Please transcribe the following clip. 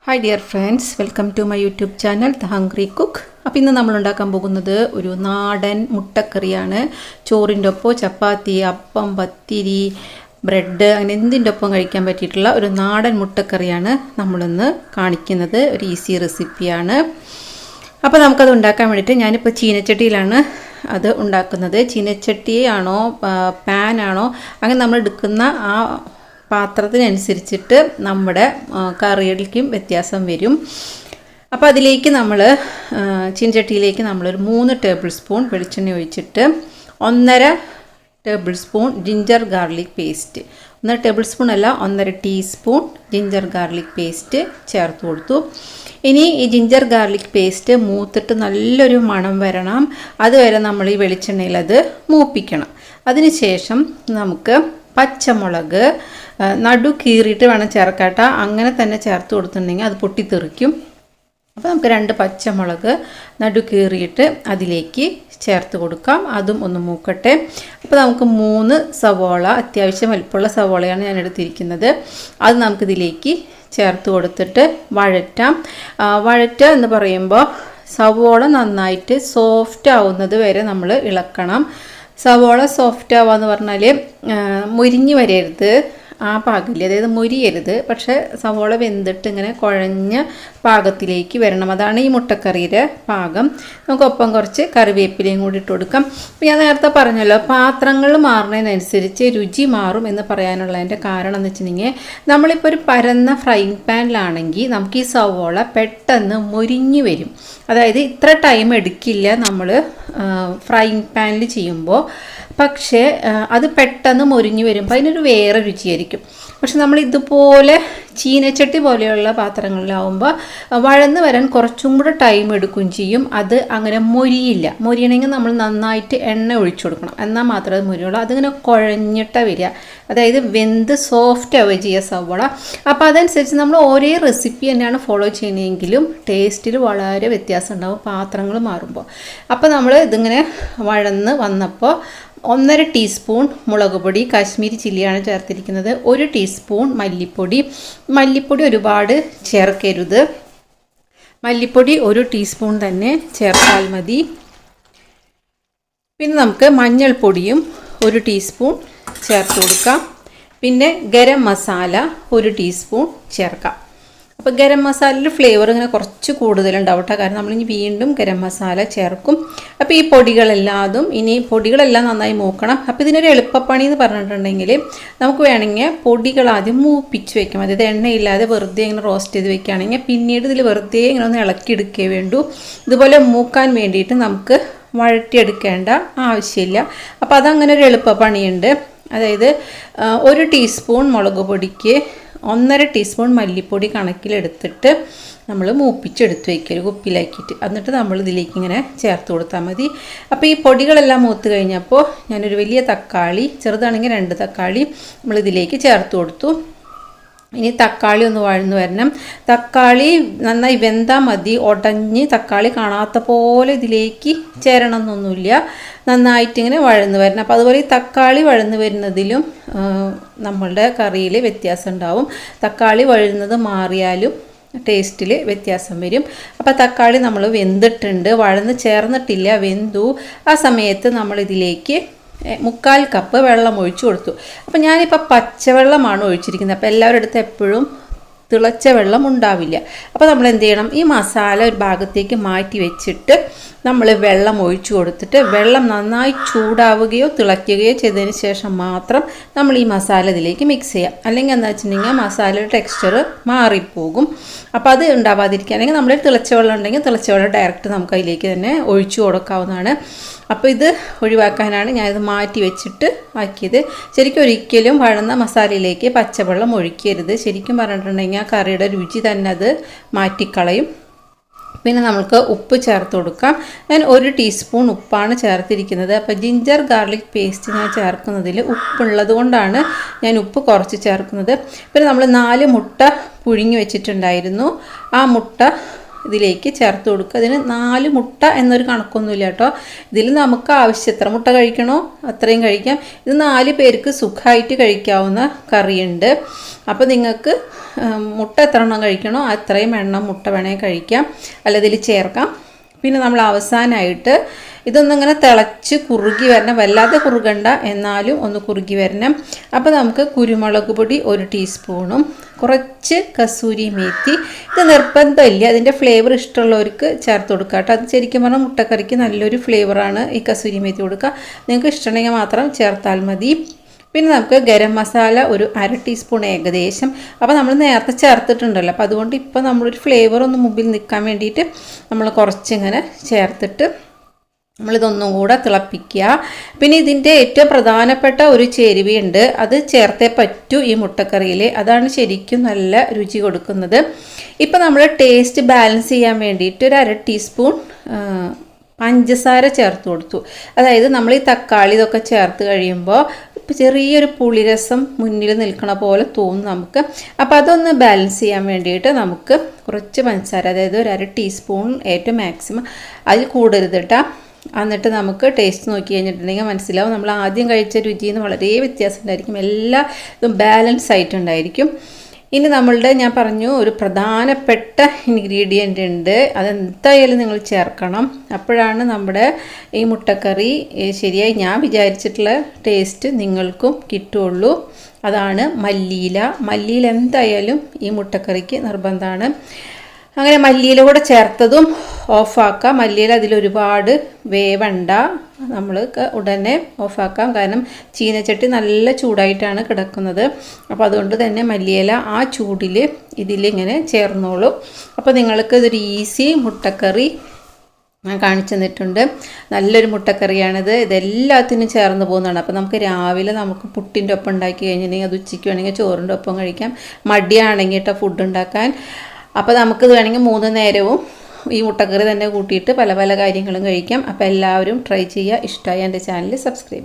Hi dear friends, welcome to my YouTube channel the hungry cook. അപ്പോൾ ഇന്ന് നമ്മൾ ഉണ്ടാക്കാൻ പോകുന്നത് ഒരു നാടൻ മുട്ടക്കറിയാണ്. ചോറിൻ്റെ ഒപ്പം ചപ്പാത്തി, അപ്പം, പത്തിരി, ബ്രെഡ് അങ്ങനെ എന്തിൻ്റെ ഒപ്പം കഴിക്കാൻ പറ്റിയിട്ടുള്ള ഒരു നാടൻ മുട്ടക്കറിയാണ് നമ്മളിന്ന് കാണിക്കുന്നത്. ഒരു ഈസി റെസിപ്പിയാണ്. അപ്പോൾ നമുക്കത് ഉണ്ടാക്കാൻ വേണ്ടിയിട്ട് ഞാനിപ്പോൾ ചീനച്ചട്ടിയിലാണ് അത് ഉണ്ടാക്കുന്നത്. ചീനച്ചട്ടിയാണോ പാനാണോ അങ്ങനെ നമ്മൾ എടുക്കുന്ന ആ പാത്രത്തിനനുസരിച്ചിട്ട് നമ്മുടെ കറികൾക്കും വ്യത്യാസം വരും. അപ്പോൾ അതിലേക്ക് നമ്മൾ ചീനച്ചട്ടിയിലേക്ക് നമ്മളൊരു 3 ടേബിൾ സ്പൂൺ വെളിച്ചെണ്ണ ഒഴിച്ചിട്ട് 1.5 table spoon ginger garlic paste, 1 table spoon അല്ല 1.5 ടീസ്പൂൺ ജിഞ്ചർ ഗാർലിക് പേസ്റ്റ് ചേർത്ത് കൊടുത്തു. ഇനി ഈ ജിഞ്ചർ ഗാർലിക് പേസ്റ്റ് മൂത്തിട്ട് നല്ലൊരു മണം വരണം. അതുവരെ നമ്മൾ ഈ വെളിച്ചെണ്ണയിൽ അത് മൂപ്പിക്കണം. അതിനുശേഷം നമുക്ക് പച്ചമുളക് നടു കീറിയിട്ട് വേണം ചേർക്കാട്ടോ. അങ്ങനെ തന്നെ ചേർത്ത് കൊടുത്തിട്ടുണ്ടെങ്കിൽ അത് പൊട്ടിത്തെറിക്കും. അപ്പോൾ നമുക്ക് 2 പച്ചമുളക് നടു കീറിയിട്ട് അതിലേക്ക് ചേർത്ത് കൊടുക്കാം. അതും ഒന്ന് മൂക്കട്ടെ. അപ്പോൾ നമുക്ക് 3 സവോള, അത്യാവശ്യം വലിപ്പമുള്ള സവോളയാണ് ഞാൻ എടുത്തിരിക്കുന്നത്. അത് നമുക്കിതിലേക്ക് ചേർത്ത് കൊടുത്തിട്ട് വഴറ്റാം. വഴറ്റുക എന്ന് പറയുമ്പോൾ സവോള നന്നായിട്ട് സോഫ്റ്റ് ആവുന്നത് വരെ നമ്മൾ ഇളക്കണം. സവോള സോഫ്റ്റ് ആവാന്ന് പറഞ്ഞാൽ മുരിഞ്ഞ് വരരുത്, ആ പാകില്ല, അതായത് മുരിയരുത്. പക്ഷേ സവോള വെന്തിട്ട് ഇങ്ങനെ കുഴഞ്ഞ പാകത്തിലേക്ക് വരണം. അതാണ് ഈ മുട്ടക്കറിയുടെ പാകം. നമുക്കൊപ്പം കുറച്ച് കറിവേപ്പിലയും കൂടി ഇട്ട് കൊടുക്കാം. അപ്പോൾ ഞാൻ നേരത്തെ പറഞ്ഞല്ലോ, പാത്രങ്ങൾ മാറുന്നതിനനുസരിച്ച് രുചി മാറും എന്ന് പറയാനുള്ളതിൻ്റെ കാരണം എന്ന് വെച്ചിട്ടുണ്ടെങ്കിൽ, നമ്മളിപ്പോൾ ഒരു പരന്ന ഫ്രൈങ് പാനിലാണെങ്കിൽ നമുക്ക് ഈ സവോള പെട്ടെന്ന് മുരിഞ്ഞ് വരും. അതായത് ഇത്ര ടൈം എടുക്കില്ല നമ്മൾ ഫ്രൈങ് പാനിൽ ചെയ്യുമ്പോൾ. പക്ഷേ അത് പെട്ടെന്ന് മുരിഞ്ഞ് വരുമ്പോൾ അതിനൊരു വേറെ രുചിയായിരിക്കും. പക്ഷെ നമ്മൾ ഇതുപോലെ ചീനച്ചട്ടി പോലെയുള്ള പാത്രങ്ങളിലാവുമ്പോൾ വഴന്ന് വരാൻ കുറച്ചും കൂടെ ടൈം എടുക്കുകയും ചെയ്യും. അത് അങ്ങനെ മൊരിയില്ല. മൊരിയണമെങ്കിൽ നമ്മൾ നന്നായിട്ട് എണ്ണ ഒഴിച്ചു കൊടുക്കണം, എന്നാൽ മാത്രമേ അത് മൊരിയുള്ളൂ. അതിങ്ങനെ കുഴഞ്ഞിട്ടാണ് വരിക, അതായത് വെന്ത് സോഫ്റ്റ് ആവുക ചെയ്യുക സവോള. അപ്പോൾ അതനുസരിച്ച് നമ്മൾ ഒരേ റെസിപ്പി തന്നെയാണ് ഫോളോ ചെയ്യുന്നതെങ്കിലും ടേസ്റ്റിൽ വളരെ വ്യത്യാസം ഉണ്ടാവും പാത്രങ്ങൾ മാറുമ്പോൾ. അപ്പോൾ നമ്മൾ ഇതിങ്ങനെ വഴന്ന് വന്നപ്പോൾ 1.5 ടീസ്പൂൺ മുളക് പൊടി, കാശ്മീരി ചില്ലിയാണ് ചേർത്തിരിക്കുന്നത്. 1 ടീസ്പൂൺ മല്ലിപ്പൊടി. മല്ലിപ്പൊടി ഒരുപാട് ചേർക്കരുത്. മല്ലിപ്പൊടി 1 ടീസ്പൂൺ തന്നെ ചേർത്താൽ മതി. പിന്നെ നമുക്ക് മഞ്ഞൾപ്പൊടിയും 1 ടീസ്പൂൺ ചേർത്ത് കൊടുക്കാം. പിന്നെ ഗരം മസാല 1 ടീസ്പൂൺ ചേർക്കാം. അപ്പോൾ ഗരം മസാലയുടെ ഫ്ലേവർ ഇങ്ങനെ കുറച്ച് കൂടുതലുണ്ടാവട്ടെ, കാരണം നമ്മളിനി വീണ്ടും ഗരം മസാല ചേർക്കും. അപ്പോൾ ഈ പൊടികളെല്ലാം നന്നായി മൂക്കണം. അപ്പോൾ ഇതിനൊരു എളുപ്പപ്പണി എന്ന് പറഞ്ഞിട്ടുണ്ടെങ്കിൽ, നമുക്ക് വേണമെങ്കിൽ പൊടികൾ ആദ്യം മൂപ്പിച്ച് വെക്കാം. അതായത് എണ്ണയില്ലാതെ വെറുതെ ഇങ്ങനെ റോസ്റ്റ് ചെയ്ത് വെക്കുകയാണെങ്കിൽ പിന്നീട് ഇതിൽ വെറുതെ ഇങ്ങനെ ഒന്ന് ഇളക്കിയെടുക്കേ വേണ്ടൂ. ഇതുപോലെ മൂക്കാൻ വേണ്ടിയിട്ട് നമുക്ക് വഴറ്റിയെടുക്കേണ്ട ആവശ്യമില്ല. അപ്പോൾ അതങ്ങനെ ഒരു എളുപ്പപ്പണിയുണ്ട്. അതായത് 1 ടീസ്പൂൺ മുളക് പൊടിക്ക് 1.5 ടീസ്പൂൺ മല്ലിപ്പൊടി കണക്കിലെടുത്തിട്ട് നമ്മൾ മൂപ്പിച്ചെടുത്ത് വയ്ക്കുക ഒരു കുപ്പിയിലാക്കിയിട്ട്. എന്നിട്ട് നമ്മൾ ഇതിലേക്ക് ഇങ്ങനെ ചേർത്ത് കൊടുത്താൽ മതി. അപ്പോൾ ഈ പൊടികളെല്ലാം മൂത്ത് കഴിഞ്ഞപ്പോൾ ഞാനൊരു വലിയ തക്കാളി, ചെറുതാണെങ്കിൽ 2 തക്കാളി നമ്മളിതിലേക്ക് ചേർത്ത് കൊടുത്തു. ഇനി തക്കാളി ഒന്ന് വഴന്ന് വരണം. തക്കാളി നന്നായി വെന്താൽ മതി. ഉടഞ്ഞ് തക്കാളി കാണാത്ത പോലെ ഇതിലേക്ക് ചേരണമെന്നൊന്നുമില്ല. നന്നായിട്ടിങ്ങനെ വഴന്ന് വരണം. അപ്പോൾ അതുപോലെ ഈ തക്കാളി വഴന്ന് വരുന്നതിലും നമ്മളുടെ കറിയിൽ വ്യത്യാസം ഉണ്ടാവും. തക്കാളി വഴുന്നത് മാറിയാലും ടേസ്റ്റിൽ വ്യത്യാസം വരും. അപ്പോൾ തക്കാളി നമ്മൾ വെന്തിട്ടുണ്ട്, വഴന്ന് ചേർന്നിട്ടില്ല, വെന്തു. ആ സമയത്ത് നമ്മളിതിലേക്ക് 1/4 കപ്പ് വെള്ളം ഒഴിച്ചു കൊടുത്തു. അപ്പോൾ ഞാനിപ്പോൾ പച്ചവെള്ളമാണ് ഒഴിച്ചിരിക്കുന്നത്. അപ്പോൾ എല്ലാവരുടെ അടുത്ത് എപ്പോഴും തിളച്ച വെള്ളം ഉണ്ടാവില്ല. അപ്പോൾ നമ്മൾ എന്ത് ചെയ്യണം, ഈ മസാല ഒരു ഭാഗത്തേക്ക് മാറ്റി വെച്ചിട്ട് നമ്മൾ വെള്ളം ഒഴിച്ചു കൊടുത്തിട്ട് വെള്ളം നന്നായി ചൂടാവുകയോ തിളയ്ക്കുകയോ ചെയ്തതിന് ശേഷം മാത്രം നമ്മൾ ഈ മസാല ഇതിലേക്ക് മിക്സ് ചെയ്യാം. അല്ലെങ്കിൽ എന്താ വെച്ചിട്ടുണ്ടെങ്കിൽ മസാലയുടെ ടെക്സ്ചർ മാറിപ്പോകും. അപ്പോൾ അത് ഉണ്ടാവാതിരിക്കുകയാണെങ്കിൽ നമ്മൾ തിളച്ച വെള്ളം ഉണ്ടെങ്കിൽ തിളച്ച വെള്ളം ഡയറക്റ്റ് നമുക്ക് അതിലേക്ക് തന്നെ ഒഴിച്ചു കൊടുക്കാവുന്നതാണ്. അപ്പോൾ ഇത് ഒഴിവാക്കാനാണ് ഞാനിത് മാറ്റി വെച്ചിട്ട് ആക്കിയത്. ശരിക്കും ഒരിക്കലും വഴന്ന മസാലയിലേക്ക് പച്ചവെള്ളം ഒഴിക്കരുത്. ശരിക്കും പറഞ്ഞിട്ടുണ്ടെങ്കിൽ ആ കറിയുടെ രുചി തന്നെ അത് മാറ്റിക്കളയും. പിന്നെ നമുക്ക് ഉപ്പ് ചേർത്ത് കൊടുക്കാം. ഞാൻ 1 ടീസ്പൂൺ ഉപ്പാണ് ചേർത്തിരിക്കുന്നത്. അപ്പോൾ ജിഞ്ചർ ഗാർലിക് പേസ്റ്റ് ഞാൻ ചേർക്കുന്നതിൽ ഉപ്പുള്ളത് കൊണ്ടാണ് ഞാൻ ഉപ്പ് കുറച്ച് ചേർക്കുന്നത്. പിന്നെ നമ്മൾ 4 മുട്ട പുഴുങ്ങി വെച്ചിട്ടുണ്ടായിരുന്നു. ആ മുട്ട ഇതിലേക്ക് ചേർത്ത് കൊടുക്കുക. ഇതിന് 4 മുട്ട എന്നൊരു കണക്കൊന്നുമില്ല കേട്ടോ. ഇതിൽ നമുക്ക് ആവശ്യത്ര മുട്ട കഴിക്കണോ അത്രയും കഴിക്കാം. ഇത് 4 പേർക്ക് സുഖമായിട്ട് കഴിക്കാവുന്ന കറിയുണ്ട്. അപ്പോൾ നിങ്ങൾക്ക് മുട്ട എത്ര എണ്ണം കഴിക്കണോ അത്രയും എണ്ണം മുട്ട വേണമെങ്കിൽ കഴിക്കാം, അല്ല ഇതിൽ ചേർക്കാം. പിന്നെ നമ്മൾ അവസാനമായിട്ട് ഇതൊന്നിങ്ങനെ തിളച്ച് കുറുകി വരണം, വല്ലാതെ കുറുകണ്ട, എന്നാലും ഒന്ന് കുറുകി വരണം. അപ്പോൾ നമുക്ക് കുരുമുളക് പൊടി 1 ടീസ്പൂണും കുറച്ച് കസൂരി മേത്തി, ഇത് നിർബന്ധമില്ല, അതിൻ്റെ ഫ്ലേവർ ഇഷ്ടമുള്ളവർക്ക് ചേർത്ത് കൊടുക്കുക കേട്ടോ. അത് ശരിക്കും പറഞ്ഞാൽ മുട്ടക്കറിക്ക് നല്ലൊരു ഫ്ലേവറാണ് ഈ കസൂരി മേത്തി കൊടുക്കുക. നിങ്ങൾക്ക് ഇഷ്ടമുണ്ടെങ്കിൽ മാത്രം ചേർത്താൽ മതി. പിന്നെ നമുക്ക് ഗരം മസാല ഒരു 1/2 ടീസ്പൂൺ ഏകദേശം. അപ്പോൾ നമ്മൾ നേരത്തെ ചേർത്തിട്ടുണ്ടല്ലോ, അപ്പോൾ അതുകൊണ്ട് ഇപ്പോൾ നമ്മളൊരു ഫ്ലേവർ ഒന്ന് മുമ്പിൽ നിൽക്കാൻ വേണ്ടിയിട്ട് നമ്മൾ കുറച്ചിങ്ങനെ ചേർത്തിട്ട് നമ്മളിതൊന്നും കൂടെ തിളപ്പിക്കുക. പിന്നെ ഇതിൻ്റെ ഏറ്റവും പ്രധാനപ്പെട്ട ഒരു ചേരുവയുണ്ട്, അത് ചേർത്തേ പറ്റൂ ഈ മുട്ടക്കറിയിൽ, അതാണ് ശരിക്കും നല്ല രുചി കൊടുക്കുന്നത്. ഇപ്പോൾ നമ്മൾ ടേസ്റ്റ് ബാലൻസ് ചെയ്യാൻ വേണ്ടിയിട്ട് ഒരു 1/2 ടീസ്പൂൺ പഞ്ചസാര ചേർത്ത് കൊടുത്തു. അതായത് നമ്മൾ ഈ തക്കാളി ഇതൊക്കെ ചേർത്ത് കഴിയുമ്പോൾ ചെറിയൊരു പുളിരസം മുന്നിൽ നിൽക്കണ പോലെ തോന്നും നമുക്ക്. അപ്പോൾ അതൊന്ന് ബാലൻസ് ചെയ്യാൻ വേണ്ടിയിട്ട് നമുക്ക് കുറച്ച് പഞ്ചസാര, അതായത് ഒരു 1/2 ടീസ്പൂൺ ഏറ്റവും മാക്സിമം, അതിൽ കൂടരുത് കേട്ടോ. എന്നിട്ട് നമുക്ക് ടേസ്റ്റ് നോക്കി കഴിഞ്ഞിട്ടുണ്ടെങ്കിൽ മനസ്സിലാവും നമ്മൾ ആദ്യം കഴിച്ച രുചിയിൽ നിന്ന് വളരെ വ്യത്യാസം ഉണ്ടായിരിക്കും, എല്ലാ ഇതും ബാലൻസ് ആയിട്ടുണ്ടായിരിക്കും. ഇനി നമ്മളുടെ ഞാൻ പറഞ്ഞു ഒരു പ്രധാനപ്പെട്ട ഇൻഗ്രീഡിയൻ്റ് ഉണ്ട്, അതെന്തായാലും നിങ്ങൾ ചേർക്കണം, അപ്പോഴാണ് നമ്മുടെ ഈ മുട്ടക്കറി ശരിയായി ഞാൻ വിചാരിച്ചിട്ടുള്ള ടേസ്റ്റ് നിങ്ങൾക്കും കിട്ടുള്ളൂ. അതാണ് മല്ലിയില. മല്ലിയില എന്തായാലും ഈ മുട്ടക്കറിക്ക് നിർബന്ധമാണ്. അങ്ങനെ മല്ലിയില കൂടെ ചേർത്തതും ഓഫാക്കാം. മല്ലിയില അതിലൊരുപാട് വേവണ്ട, നമ്മൾ ഉടനെ ഓഫാക്കാം, കാരണം ചീനച്ചട്ടി നല്ല ചൂടായിട്ടാണ് കിടക്കുന്നത്. അപ്പോൾ അതുകൊണ്ട് തന്നെ മല്ലിയില ആ ചൂടിൽ ഇതിലിങ്ങനെ ചേർന്നോളൂ. അപ്പോൾ നിങ്ങൾക്ക് ഇതൊരു ഈസി മുട്ടക്കറി ഞാൻ കാണിച്ചു തന്നിട്ടുണ്ട്. നല്ലൊരു മുട്ടക്കറിയാണിത്, ഇതെല്ലാത്തിനും ചേർന്ന് പോകുന്നതാണ്. അപ്പോൾ നമുക്ക് രാവിലെ നമുക്ക് പുട്ടിൻ്റെ ഒപ്പം ഉണ്ടാക്കി കഴിഞ്ഞിട്ടുണ്ടെങ്കിൽ അത് ഉച്ചയ്ക്ക് വേണമെങ്കിൽ ചോറിൻ്റെ ഒപ്പം കഴിക്കാം, മടിയാണെങ്കിൽ കേട്ടോ ഫുഡ് ഉണ്ടാക്കാൻ. അപ്പോൾ നമുക്കിത് വേണമെങ്കിൽ 3 നേരവും ഈ മുട്ടക്കറി തന്നെ കൂട്ടിയിട്ട് പല പല കാര്യങ്ങളും കഴിക്കാം. അപ്പോൾ എല്ലാവരും ട്രൈ ചെയ്യുക. ഇഷ്ടമായി എൻ്റെ ചാനൽ സബ്സ്ക്രൈബ് ചെയ്യുക.